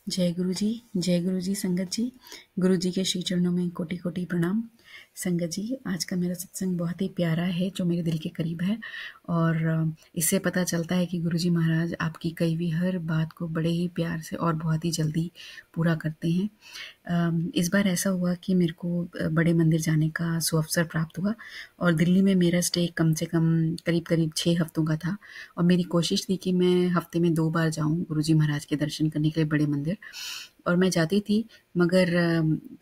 जय गुरु जी संगत जी। गुरु जी के श्री चरणों में कोटि कोटि प्रणाम। संगत जी, आज का मेरा सत्संग बहुत ही प्यारा है, जो मेरे दिल के करीब है। और इससे पता चलता है कि गुरु जी महाराज आपकी कही हुई हर बात को बड़े ही प्यार से और बहुत ही जल्दी पूरा करते हैं। इस बार ऐसा हुआ कि मेरे को बड़े मंदिर जाने का सुअवसर प्राप्त हुआ, और दिल्ली में मेरा स्टे कम से कम करीब करीब 6 हफ्तों का था। और मेरी कोशिश थी कि मैं हफ्ते में 2 बार जाऊं गुरु जी महाराज के दर्शन करने के लिए बड़े मंदिर। और मैं जाती थी, मगर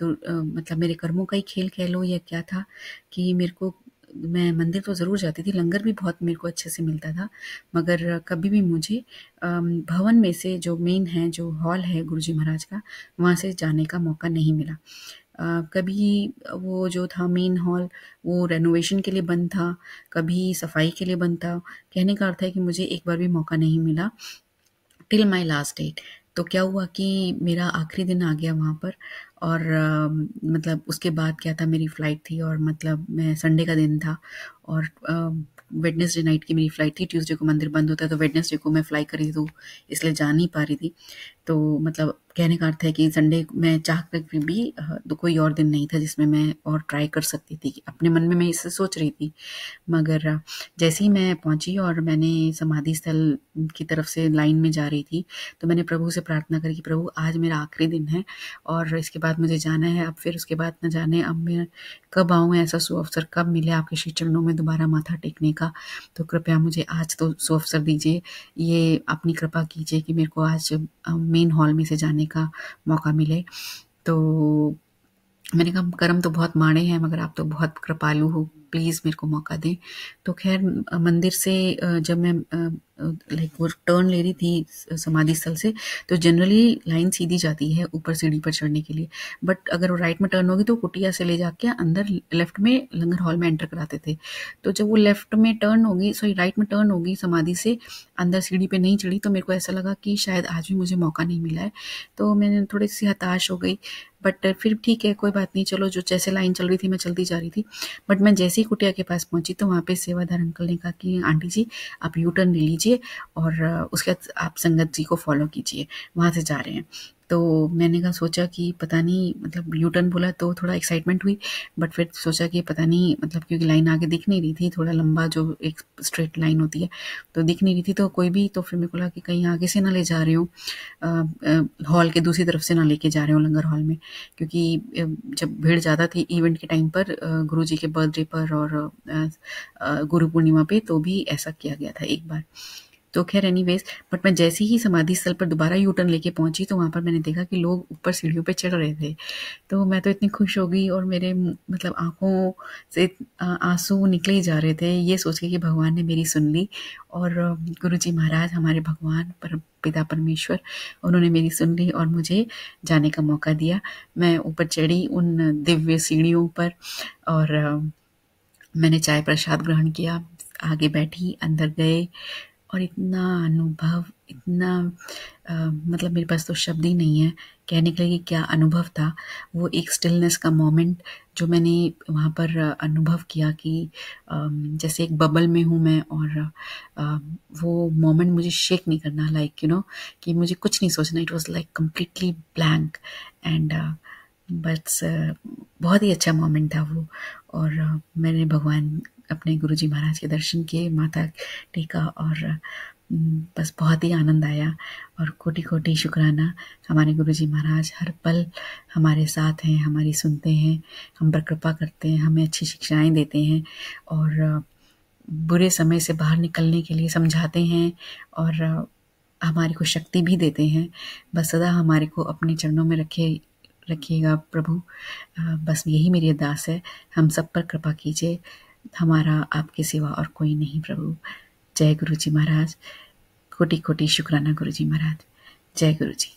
मतलब मेरे कर्मों का ही खेल कह लो या क्या था कि मेरे को, मैं मंदिर तो ज़रूर जाती थी, लंगर भी बहुत मेरे को अच्छे से मिलता था, मगर कभी भी मुझे भवन में से जो मेन है, जो हॉल है गुरु जी महाराज का, वहाँ से जाने का मौका नहीं मिला। कभी वो जो था मेन हॉल, वो रेनोवेशन के लिए बंद था, कभी सफाई के लिए बंद था। कहने का अर्थ है कि मुझे एक बार भी मौका नहीं मिला टिल माई लास्ट डेट। तो क्या हुआ कि मेरा आखिरी दिन आ गया वहाँ पर, और मतलब उसके बाद क्या था, मेरी फ़्लाइट थी, और मतलब मैं संडे का दिन था, और वेडनेसडे नाइट की मेरी फ़्लाइट थी। ट्यूसडे को मंदिर बंद होता है, तो वेडनेसडे को मैं फ़्लाई करी, तो इसलिए जा नहीं पा रही थी। तो मतलब कहने का अर्थ है कि संडे मैं चाह कर भी तो कोई और दिन नहीं था जिसमें मैं और ट्राई कर सकती थी। अपने मन में मैं इससे सोच रही थी, मगर जैसे ही मैं पहुंची और मैंने समाधि स्थल की तरफ से लाइन में जा रही थी, तो मैंने प्रभु से प्रार्थना करी कि प्रभु, आज मेरा आखिरी दिन है और इसके बाद मुझे जाना है। अब फिर उसके बाद न जाने अब मैं कब आऊँ, ऐसा सुअवसर कब मिले आपके श्री चरणों में दोबारा माथा टेकने का। तो कृपया मुझे आज तो सुअवसर दीजिए, ये अपनी कृपा कीजिए कि मेरे को आज मेन हॉल में से जाने का मौका मिले। तो मैंने कहा, कर्म तो बहुत माड़े हैं, मगर आप तो बहुत कृपालु हो, प्लीज़ मेरे को मौका दें। तो खैर मंदिर से जब मैं लाइक वो टर्न ले रही थी समाधि स्थल से, तो जनरली लाइन सीधी जाती है ऊपर सीढ़ी पर चढ़ने के लिए, बट अगर वो राइट में टर्न होगी तो कुटिया से ले जाके अंदर लेफ्ट में लंगर हॉल में एंटर कराते थे। तो जब वो लेफ्ट में टर्न होगी, सॉरी राइट में टर्न होगी समाधि से, अंदर सीढ़ी पे नहीं चढ़ी, तो मेरे को ऐसा लगा कि शायद आज भी मुझे मौका नहीं मिला है। तो मैंने थोड़ी सी हताश हो गई, बट फिर ठीक है, कोई बात नहीं, चलो जो जैसे लाइन चल रही थी मैं चलती जा रही थी। बट मैं जैसे ही कुटिया के पास पहुंची, तो वहाँ पे सेवादार अंकल ने कहा कि आंटी जी, आप यू टर्न ले लीजिए और उसके बाद आप संगत जी को फॉलो कीजिए, वहाँ से जा रहे हैं। तो मैंने कहा, सोचा कि पता नहीं, मतलब यू टर्न बोला तो थोड़ा एक्साइटमेंट हुई, बट फिर सोचा कि पता नहीं, मतलब क्योंकि लाइन आगे दिख नहीं रही थी, थोड़ा लंबा जो एक स्ट्रेट लाइन होती है तो दिख नहीं रही थी, तो कोई भी, तो फिर मेरे को लगा कि कहीं आगे से ना ले जा रहे हो, हॉल के दूसरी तरफ से ना लेके जा रहे हो लंगर हॉल में, क्योंकि जब भीड़ ज़्यादा थी इवेंट के टाइम पर, गुरु जी के बर्थडे पर और गुरु पूर्णिमा पे, तो भी ऐसा किया गया था एक बार। तो खैर एनीवेज, बट मैं जैसे ही समाधि स्थल पर दोबारा यू टर्न लेके पहुंची, तो वहाँ पर मैंने देखा कि लोग ऊपर सीढ़ियों पे चढ़ रहे थे। तो मैं तो इतनी खुश हो गई, और मेरे मतलब आंखों से आंसू निकले ही जा रहे थे, ये सोच के कि भगवान ने मेरी सुन ली। और गुरु जी महाराज, हमारे भगवान परम पिता परमेश्वर, उन्होंने मेरी सुन ली और मुझे जाने का मौका दिया। मैं ऊपर चढ़ी उन दिव्य सीढ़ियों पर, और मैंने चाय प्रसाद ग्रहण किया, आगे बैठी, अंदर गए, और इतना अनुभव, इतना मतलब मेरे पास तो शब्द ही नहीं है कहने के लिए कि क्या अनुभव था। वो एक स्टिलनेस का मोमेंट जो मैंने वहाँ पर अनुभव किया कि जैसे एक बबल में हूँ मैं, और वो मोमेंट मुझे शेक नहीं करना, लाइक यू नो, कि मुझे कुछ नहीं सोचना, it was like completely blank. And बस बहुत ही अच्छा मोमेंट था वो। और मैंने भगवान अपने गुरुजी महाराज के दर्शन किए, माथा टेका, और बस बहुत ही आनंद आया। और कोटि कोटि शुक्राना, हमारे गुरुजी महाराज हर पल हमारे साथ हैं, हमारी सुनते हैं, हम पर कृपा करते हैं, हमें अच्छी शिक्षाएं देते हैं, और बुरे समय से बाहर निकलने के लिए समझाते हैं, और हमारे को शक्ति भी देते हैं। बस सदा हमारे को अपने चरणों में रखिएगा प्रभु। बस यही मेरी अरदास है, हम सब पर कृपा कीजिए, हमारा आपके सिवा और कोई नहीं प्रभु। जय गुरु जी महाराज, कोटि कोटि शुक्राना गुरु जी महाराज। जय गुरु जी।